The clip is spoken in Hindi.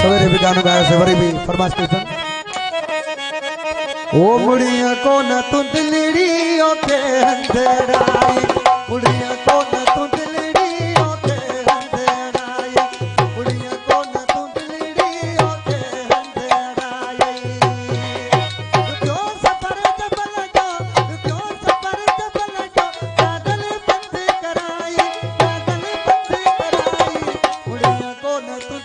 सवेरे भी गाना गाया सवेरे भी फरमाइश कीर्तन ओ मुड़िया को न तू दिलड़ी ओके अंधेराई मुड़िया को न तू दिलड़ी ओके अंधेराई मुड़िया को न तू दिलड़ी ओके अंधेराई क्यों सफर जब लगा क्यों सफर जब लगा पैदल बंद कराई मुड़िया को न तू